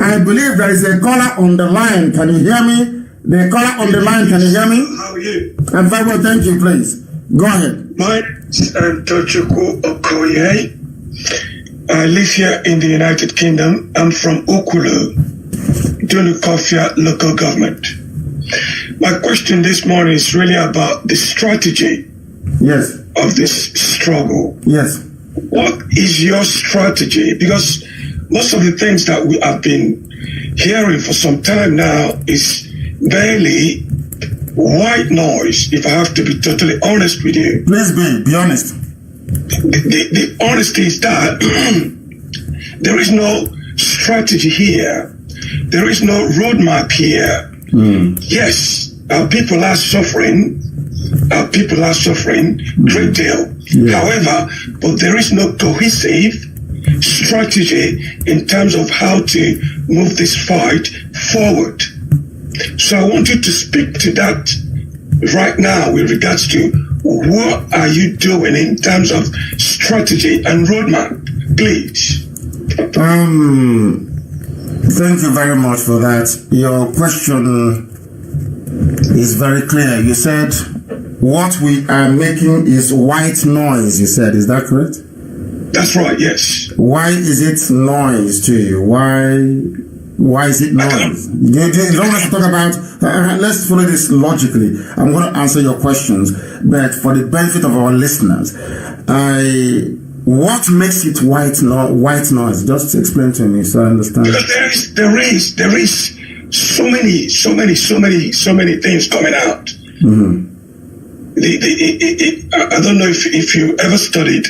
I believe there is a caller on the line. Can you hear me? The caller on the line, can you hear me? How are you? I'm very well, thank you, please. Go ahead. My name is Tochukwu Okoye. I live here in the United Kingdom. I'm from Okulu, Dunukofia local government. My question this morning is really about the strategy of this struggle. Yes. What is your strategy? Because most of the things that we have been hearing for some time now is barely white noise, if I have to be totally honest with you. Please be honest. The honesty is that there is no strategy here. There is no roadmap here. Yes, our people are suffering. Our people are suffering great deal. Yeah. However, but there is no cohesive strategy in terms of how to move this fight forward. So I want you to speak to that right now with regards to what are you doing in terms of strategy and roadmap, please. Thank you very much for that. Your question is very clear. You said what we are making is white noise, you said. Is that correct? That's right, yes. Why is it noise to you? Why is it noise? You don't want to talk about, let's follow this logically. I'm going to answer your questions, but for the benefit of our listeners, what makes it white noise? Just explain to me so I understand. Because there is so many things coming out. Mm-hmm. I don't know if you ever studied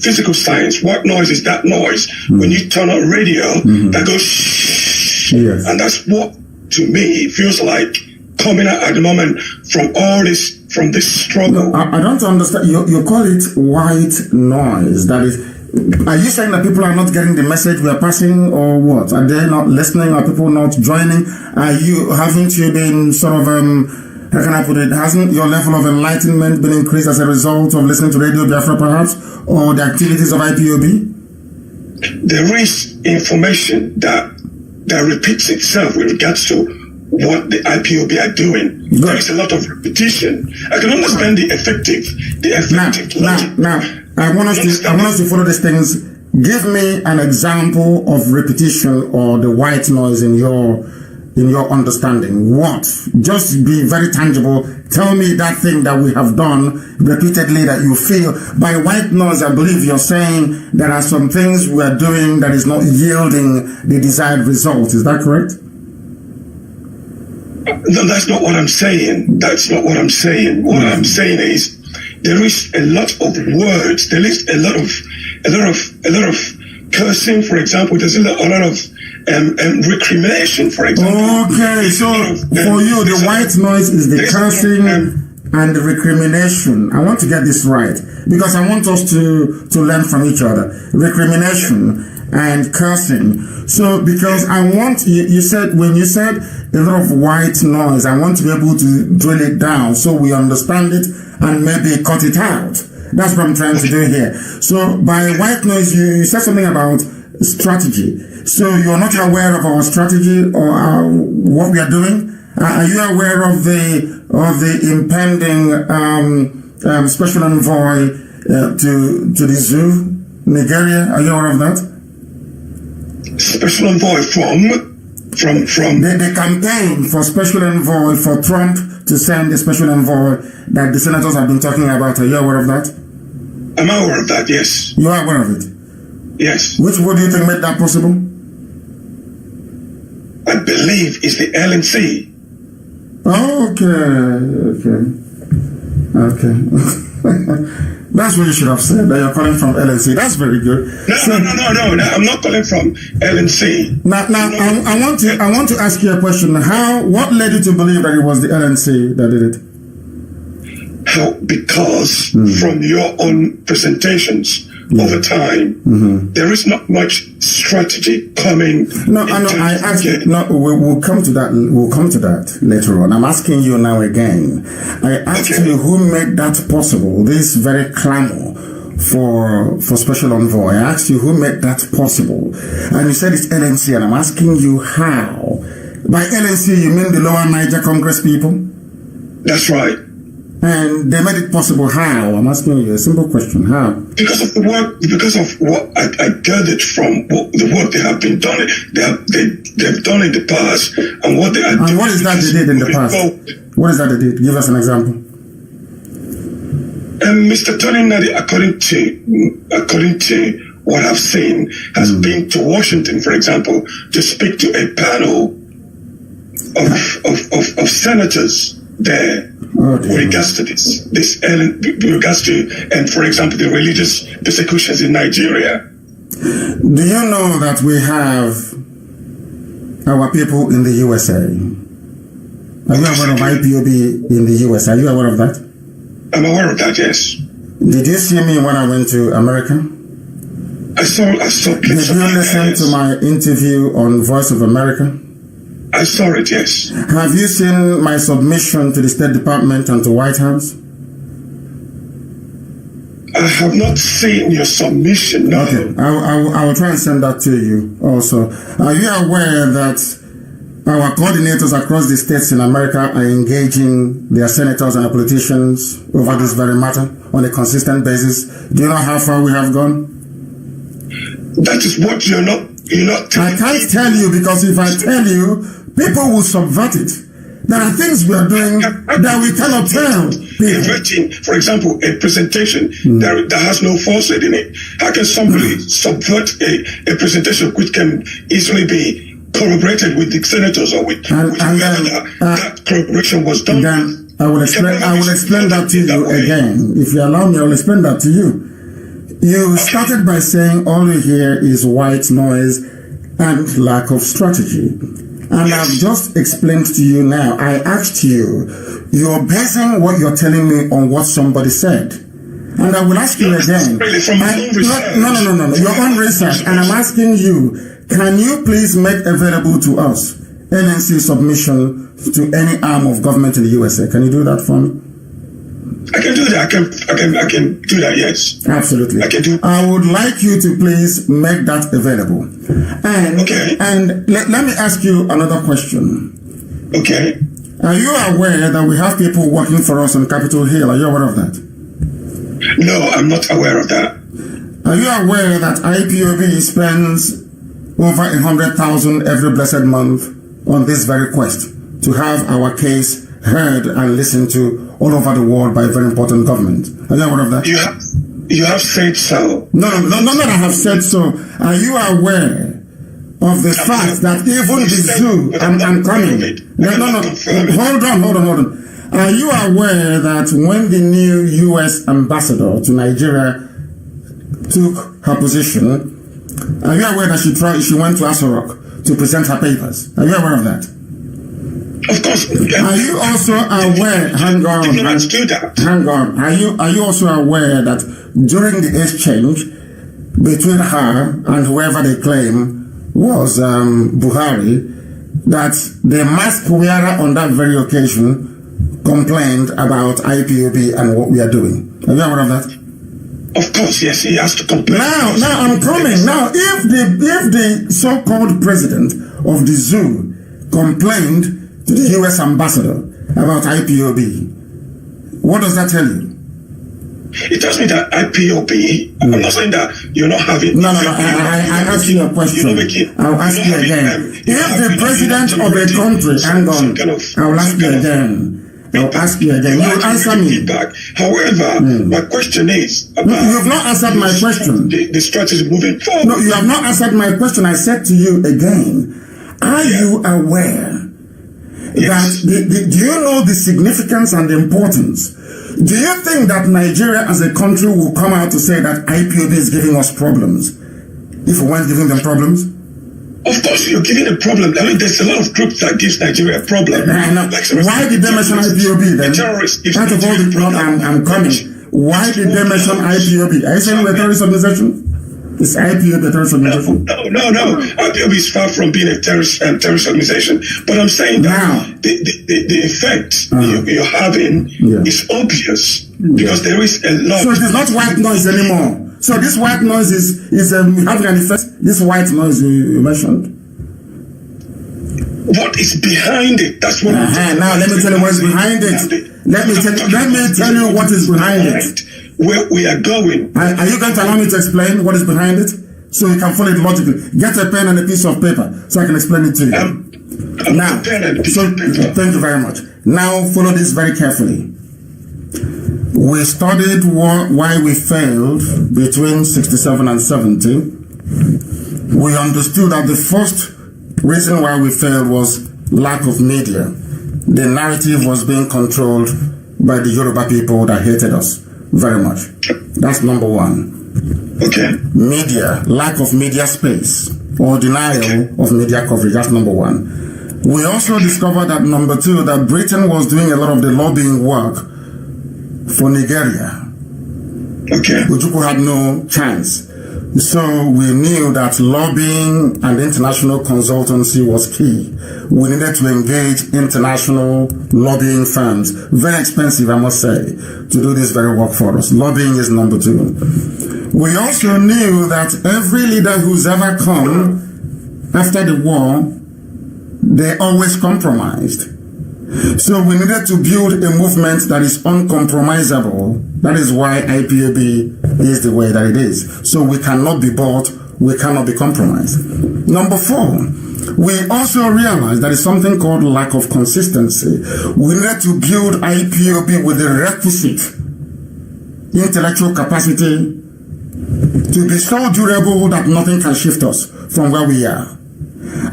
physical science. White noise is that noise when you turn on radio that goes shh, and that's what to me feels like coming out at the moment from this struggle. No, I don't understand. You call it white noise. That is. Are you saying that people are not getting the message we are passing, or what? Are they not listening? Are people not joining? Haven't you been sort of how can I put it? Hasn't your level of enlightenment been increased as a result of listening to Radio Biafra, perhaps, or the activities of IPOB? There is information that repeats itself with regards to what the IPOB are doing. Good. There is a lot of repetition. I can understand the effective logic. Now, I want us to follow these things. Give me an example of repetition or the white noise in your understanding. What? Just be very tangible. Tell me that thing that we have done repeatedly that you feel. By white noise, I believe you're saying there are some things we are doing that is not yielding the desired result. Is that correct? No, that's not what I'm saying. That's not what I'm saying. What I'm saying is there is a lot of words. There is a lot of cursing, for example. There's a lot of recrimination, for example. Okay, so for you, the white noise is the cursing and the recrimination. I want to get this right because I want us to learn from each other. Recrimination and cursing. So because I want you said when you said a lot of white noise, I want to be able to drill it down so we understand it and maybe cut it out. That's what I'm trying to do here. So by white noise, you said something about strategy. So you're not aware of our strategy or what we are doing? Are you aware of the impending special envoy to the zoo, Nigeria? Are you aware of that? Special envoy from the campaign for special envoy for Trump to send a special envoy that the senators have been talking about. Are you aware of that? I'm aware of that, yes. You are aware of it? Yes. Which would you think made that possible? I believe it's the LNC. Okay. That's what you should have said, that you're calling from LNC. That's very good. No, I'm not calling from LNC. Now, I want to ask you a question. What led you to believe that it was the LNC that did it? Because from your own presentations over time, there is not much strategy coming. I asked you. No, we'll come to that. We'll come to that later on. I'm asking you now again. I asked you who made that possible. This very clamor for special envoy. I asked you who made that possible, and you said it's LNC, and I'm asking you how. By LNC, you mean the Lower Niger Congress people? That's right. And they made it possible. How? I'm asking you a simple question. How? Because of the work, because of what I gathered from the work they have been done, they've done in the past, and what they are doing. And what is that they did in the past? What is that they did? Give us an example. Mr. Tony Nadi, according to what I've seen, has been to Washington, for example, to speak to a panel of senators there with regards to and for example, the religious persecutions in Nigeria. Do you know that we have our people in the USA? Are you aware of IPOB in the USA? Are you aware of that? I'm aware of that, yes. Did you see me when I went to America? I saw Did you listen to my interview on Voice of America? I saw it, yes. Have you seen my submission to the State Department and to White House? I have not seen your submission, no. Okay, I will try and send that to you also. Are you aware that our coordinators across the states in America are engaging their senators and their politicians over this very matter on a consistent basis? Do you know how far we have gone? That is what you're not I can't tell you, because if I tell you, people will subvert it. There are things we are doing that we cannot tell people. For example, a presentation that has no falsehood in it. How can somebody subvert a presentation which can easily be corroborated with the senators or with that corroboration was done? Then I will explain that to you again. If you allow me, I will explain that to you. You started by saying all you hear is white noise and lack of strategy. And I've just explained to you now. I asked you, you're basing what you're telling me on what somebody said. And I will ask you again. No, your own research. And I'm asking you, can you please make available to us NNC submission to any arm of government in the USA? Can you do that for me? I can do that. I can do that, yes. Absolutely. I can do. I would like you to please make that available. And let me ask you another question. Okay. Are you aware that we have people working for us on Capitol Hill? Are you aware of that? No, I'm not aware of that. Are you aware that IPOB spends over 100,000 every blessed month on this very quest to have our case heard and listened to all over the world by a very important government? Are you aware of that? You have said so. No, I have said so. Are you aware of the fact that even the zoo, I'm coming. Hold on. Are you aware that when the new U.S. ambassador to Nigeria took her position, are you aware that she went to Asorok to present her papers? Are you aware of that? Of course. Are you also aware? Hang on. Are you also aware that during the exchange between her and whoever they claim was Buhari, that the mask wearer on that very occasion complained about IPOB and what we are doing? Are you aware of that? Of course, yes, he has to complain. Now I'm coming. Now, if the so-called president of the zoo complained to the U.S. ambassador about IPOB, what does that tell you? It tells me that IPOB, I'm not saying that you're not having... No, I asked you a question. I'll ask you again. If the president of a country, hang on, I'll ask you again. I'll ask you again. You will answer me. However, my question is about... No, you have not answered my question. The strategy moving forward. No, you have not answered my question. I said to you again, are you aware that do you know the significance and the importance? Do you think that Nigeria as a country will come out to say that IPOB is giving us problems if we weren't giving them problems? Of course, you're giving a problem. I mean, there's a lot of groups that gives Nigeria a problem. Why did they mention IPOB then? Out of all the problems, I'm coming. Why did they mention IPOB? Are you saying we're a terrorist organization? Is IPOB a terrorist organization? No. IPOB is far from being a terrorist organization. But I'm saying that the effect you're having is obvious because there is a lot. So it is not white noise anymore. So this white noise is having an effect. This white noise you mentioned. What is behind it? That's what. Now let me tell you what's behind it. Let me tell you what is behind it. Where we are going. Are you going to allow me to explain what is behind it? So you can follow it logically. Get a pen and a piece of paper so I can explain it to you. Now, thank you very much. Now follow this very carefully. We studied why we failed between 67 and 70. We understood that the first reason why we failed was lack of media. The narrative was being controlled by the Yoruba people that hated us very much. That's number one. Okay. Media, lack of media space or denial of media coverage. That's number one. We also discovered that number two, that Britain was doing a lot of the lobbying work for Nigeria. Okay. Ojukwu had no chance. So we knew that lobbying and international consultancy was key. We needed to engage international lobbying firms, very expensive, I must say, to do this very work for us. Lobbying is number two. We also knew that every leader who's ever come after the war, they always compromised. So we needed to build a movement that is uncompromisable. That is why IPOB is the way that it is. So we cannot be bought, we cannot be compromised. Number four, we also realized that is something called lack of consistency. We needed to build IPOB with the requisite intellectual capacity to be so durable that nothing can shift us from where we are.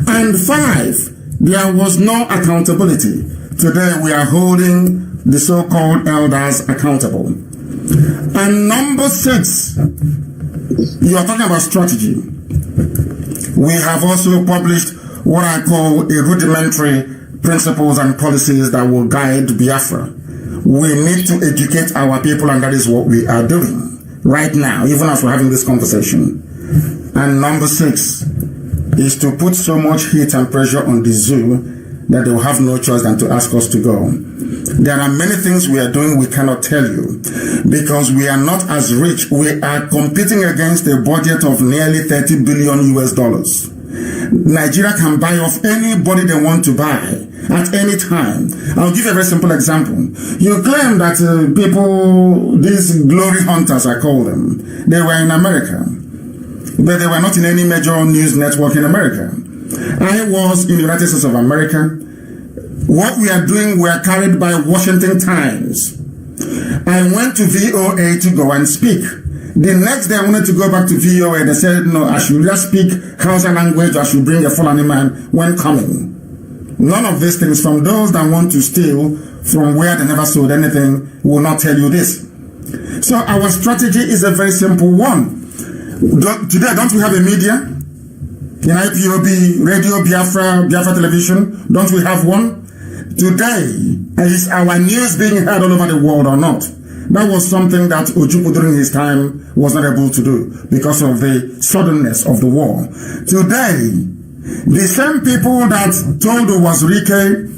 And five, there was no accountability. Today we are holding the so-called elders accountable. And number six, you are talking about strategy. We have also published what I call a rudimentary principles and policies that will guide Biafra. We need to educate our people, and that is what we are doing right now, even as we're having this conversation. And number six is to put so much heat and pressure on the zoo that they will have no choice than to ask us to go. There are many things we are doing we cannot tell you because we are not as rich. We are competing against a budget of nearly $30 billion US. Nigeria can buy off anybody they want to buy at any time. I'll give you a very simple example. You claim that people, these glory hunters, I call them, they were in America, but they were not in any major news network in America. I was in the United States of America. What we are doing, we are carried by Washington Times. I went to VOA to go and speak. The next day I wanted to go back to VOA. They said, no, I should just speak Hausa language. I should bring a Fulani man when coming. None of these things, from those that want to steal from where they never sold anything, will not tell you this. So our strategy is a very simple one. Today, don't we have a media? In IPOB, Radio Biafra, Biafra Television, don't we have one? Today, is our news being heard all over the world or not? That was something that Ojukwu during his time was not able to do because of the suddenness of the war. Today, the same people that told Wazirike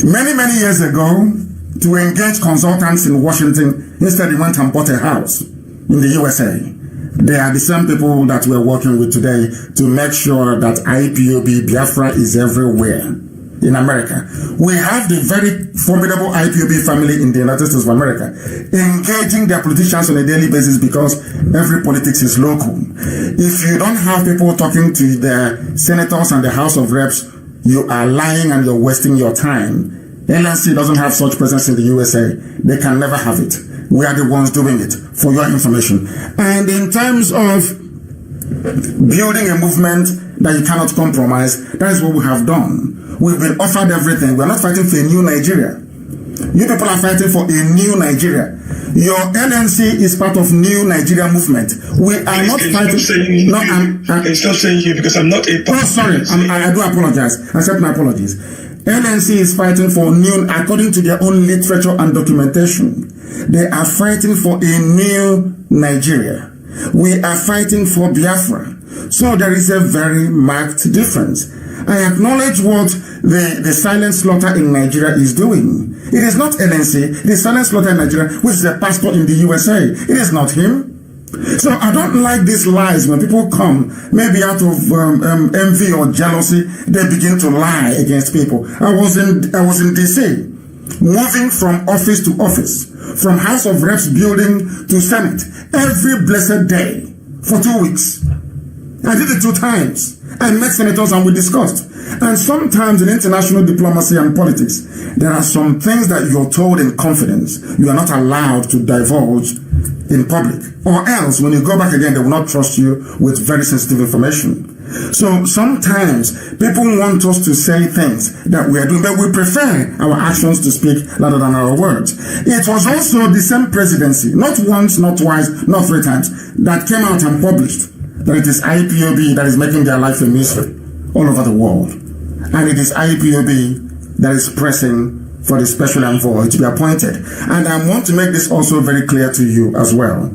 many years ago to engage consultants in Washington, instead he went and bought a house in the USA. They are the same people that we're working with today to make sure that IPOB Biafra is everywhere in America. We have the very formidable IPOB family in the United States of America engaging their politicians on a daily basis because every politics is local. If you don't have people talking to the senators and the House of Reps, you are lying and you're wasting your time. LNC doesn't have such presence in the USA. They can never have it. We are the ones doing it, for your information. And in terms of building a movement that you cannot compromise, that is what we have done. We've been offered everything. We're not fighting for a new Nigeria. You people are fighting for a new Nigeria. Your LNC is part of New Nigeria movement. We are not fighting. No, stop saying you because I'm not a part. Oh, sorry. I do apologize. Accept my apologies. LNC is fighting for new, according to their own literature and documentation. They are fighting for a new Nigeria. We are fighting for Biafra. So there is a very marked difference. I acknowledge what the silent slaughter in Nigeria is doing. It is not NNC, it is silent slaughter in Nigeria, which is a pastor in the USA. It is not him. So I don't like these lies when people come, maybe out of envy or jealousy, they begin to lie against people. I was in DC, moving from office to office, from House of Reps building to Senate, every blessed day for 2 weeks. I did it 2 times. I met senators and we discussed. And sometimes in international diplomacy and politics, there are some things that you're told in confidence you are not allowed to divulge in public. Or else, when you go back again, they will not trust you with very sensitive information. So sometimes people want us to say things that we are doing, but we prefer our actions to speak rather than our words. It was also the same presidency, not once, not twice, not 3 times, that came out and published that it is IPOB that is making their life a misery all over the world. And it is IPOB that is pressing for the special envoy to be appointed. And I want to make this also very clear to you as well.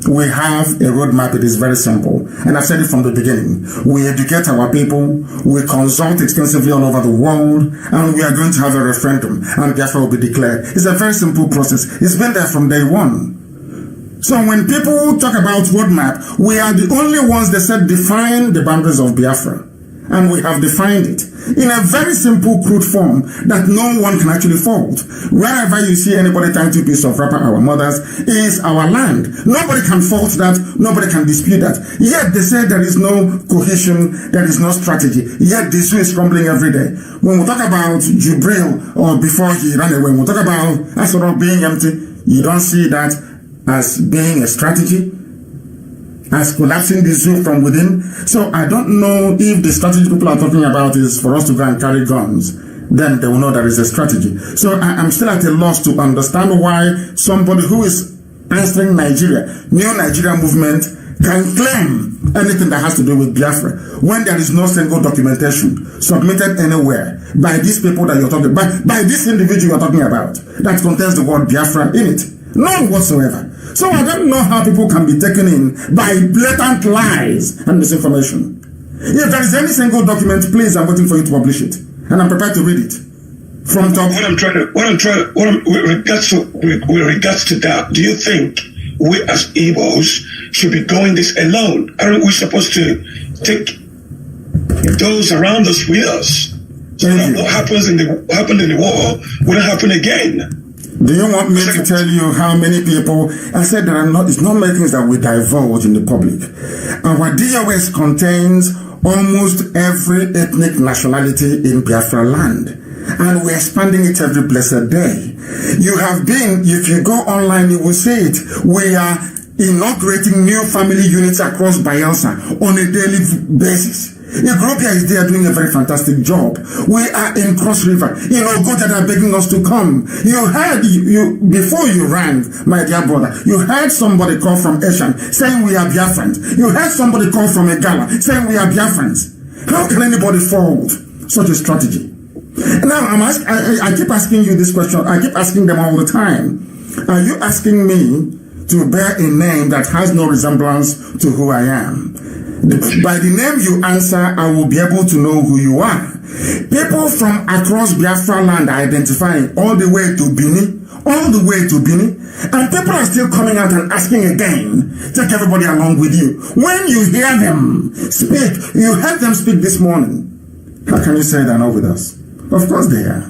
We have a roadmap. It is very simple. And I've said it from the beginning. We educate our people. We consult extensively all over the world. And we are going to have a referendum. And Biafra will be declared. It's a very simple process. It's been there from day one. So when people talk about roadmap, we are the only ones that said define the boundaries of Biafra. And we have defined it in a very simple, crude form that no one can actually fault. Wherever you see anybody trying to piece of wrapper our mothers is our land. Nobody can fault that. Nobody can dispute that. Yet they say there is no cohesion, there is no strategy. Yet the issue is crumbling every day. When we talk about Jubril or before he ran away, when we talk about Asoro being empty, you don't see that as being a strategy, as collapsing the zoo from within. So I don't know if the strategy people are talking about is for us to go and carry guns. Then they will know there is a strategy. So I'm still at a loss to understand why somebody who is answering Nigeria, New Nigeria movement, can claim anything that has to do with Biafra when there is no single documentation submitted anywhere by these people that you're talking about, by this individual you're talking about, that contains the word Biafra in it. None whatsoever. So I don't know how people can be taken in by blatant lies and misinformation. If there is any single document, please, I'm waiting for you to publish it, and I'm prepared to read it from top. With regards to that, do you think we as Igbos should be going this alone? Aren't we supposed to take those around us with us, so that what happened in the war wouldn't happen again? Do you want me to tell you how many people? I said it's not many things that we divulge in the public. Our DOS contains almost every ethnic nationality in Biafra land. And we're expanding it every blessed day. If you go online, you will see it. We are inaugurating new family units across Bayelsa on a daily basis. Ethiopia is there doing a very fantastic job. We are in Cross River. God that are begging us to come. You heard, before you rang, my dear brother, you heard somebody call from Eshan saying we are Biafrans. You heard somebody call from Egala saying we are Biafrans. How can anybody fault such a strategy? Now, I keep asking you this question. I keep asking them all the time. Are you asking me to bear a name that has no resemblance to who I am? By the name you answer, I will be able to know who you are. People from across Biafra land are identifying all the way to Bini, and people are still coming out and asking again, take everybody along with you. When you hear them speak, you heard them speak this morning. How can you say they're not with us? Of course they are.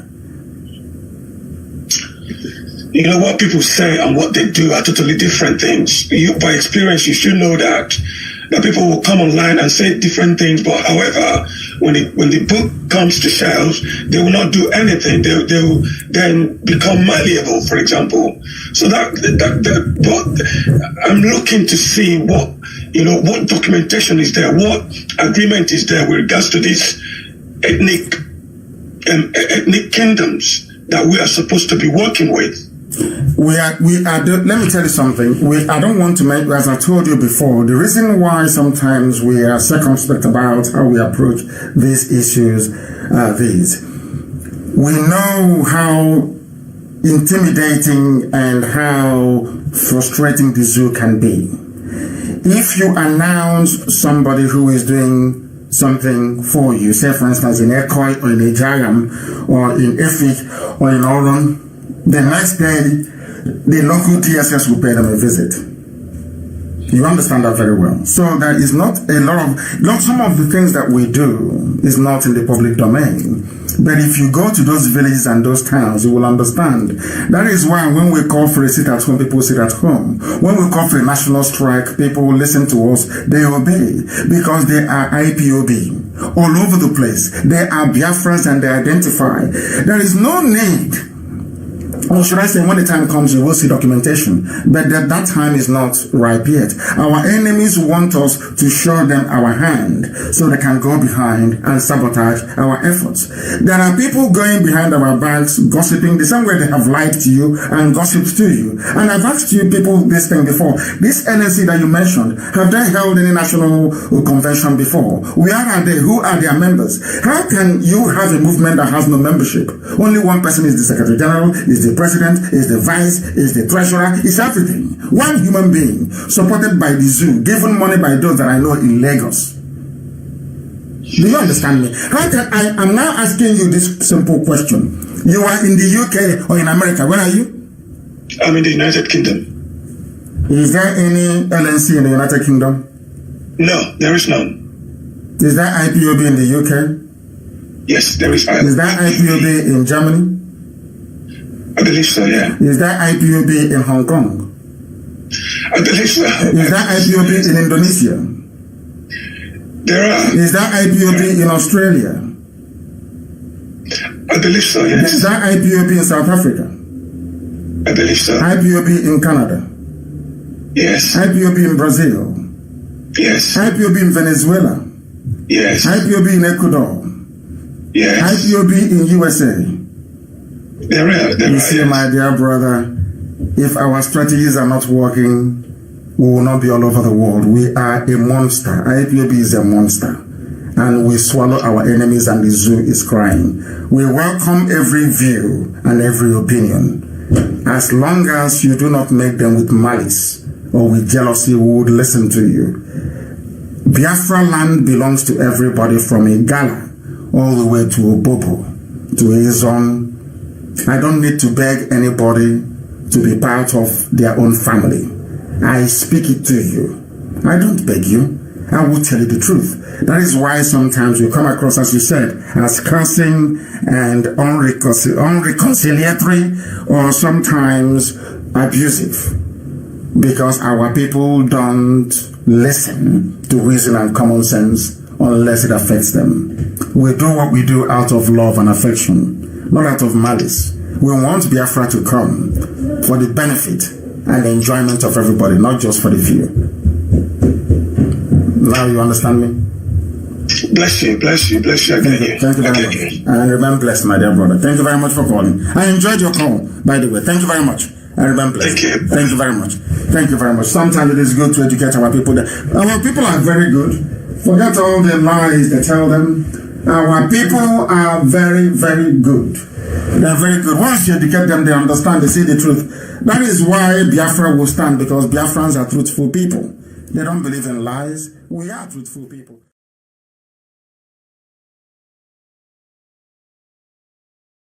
You know, what people say and what they do are totally different things. By experience, you should know that people will come online and say different things, but however, when the book comes to shelves, they will not do anything. They will then become malleable, for example. So but I'm looking to see what documentation is there, what agreement is there with regards to these ethnic kingdoms that we are supposed to be working with. Let me tell you something. I don't want to make, as I told you before, the reason why sometimes we are circumspect about how we approach these issues are these. We know how intimidating and how frustrating the zoo can be. If you announce somebody who is doing something for you, say for instance in Ekoi or in Ejayam or in Efik or in Oron, the next day the local TSS will pay them a visit. You understand that very well. So there is not some of the things that we do is not in the public domain. But if you go to those villages and those towns, you will understand. That is why when we call for a sit at home, people sit at home. When we call for a national strike, people will listen to us, they obey. Because they are IPOB all over the place. They are Biafrans and they identify. There is no need, or should I say, when the time comes, you will see documentation. But that time is not ripe yet. Our enemies want us to show them our hand so they can go behind and sabotage our efforts. There are people going behind our backs, gossiping the same way they have lied to you and gossiped to you. And I've asked you people this thing before. This NNC that you mentioned, have they held any national convention before? Where are they? Who are their members? How can you have a movement that has no membership? Only one person is the Secretary General, is the President, is the Vice, is the Treasurer, is everything. One human being supported by the zoo, given money by those that I know in Lagos. Do you understand me? I'm now asking you this simple question. You are in the UK or in America. Where are you? I'm in the United Kingdom. Is there any LNC in the United Kingdom? No, there is none. Is there IPOB in the UK? Yes, there is. Is there IPOB in Germany? I believe so, yeah. Is there IPOB in Hong Kong? I believe so. Is there IPOB in Indonesia? There are. Is there IPOB in Australia? I believe so, yes. Is there IPOB in South Africa? I believe so. IPOB in Canada? Yes. IPOB in Brazil? Yes. IPOB in Venezuela? Yes. IPOB in Ecuador? Yes. IPOB in USA? There are. You see, my dear brother, if our strategies are not working, we will not be all over the world. We are a monster. IPOB is a monster. And we swallow our enemies and the zoo is crying. We welcome every view and every opinion. As long as you do not make them with malice or with jealousy, we would listen to you. Biafra land belongs to everybody from Igala all the way to Obobo, to Ezon. I don't need to beg anybody to be part of their own family. I speak it to you. I don't beg you. I will tell you the truth. That is why sometimes you come across, as you said, as cursing and unreconciliatory or sometimes abusive. Because our people don't listen to reason and common sense unless it affects them. We do what we do out of love and affection, not out of malice. We want Biafra to come for the benefit and the enjoyment of everybody, not just for the few. Now you understand me? Bless you, bless you, bless you. Thank you very much. And remain blessed, my dear brother. Thank you very much for calling. I enjoyed your call, by the way. Thank you very much. And remain blessed. Thank you. Thank you very much. Thank you very much. Sometimes it is good to educate our people. Our people are very good. Forget all the lies they tell them. Our people are very, very good. They're very good. Once you educate them, they understand, they see the truth. That is why Biafra will stand, because Biafrans are truthful people. They don't believe in lies. We are truthful people.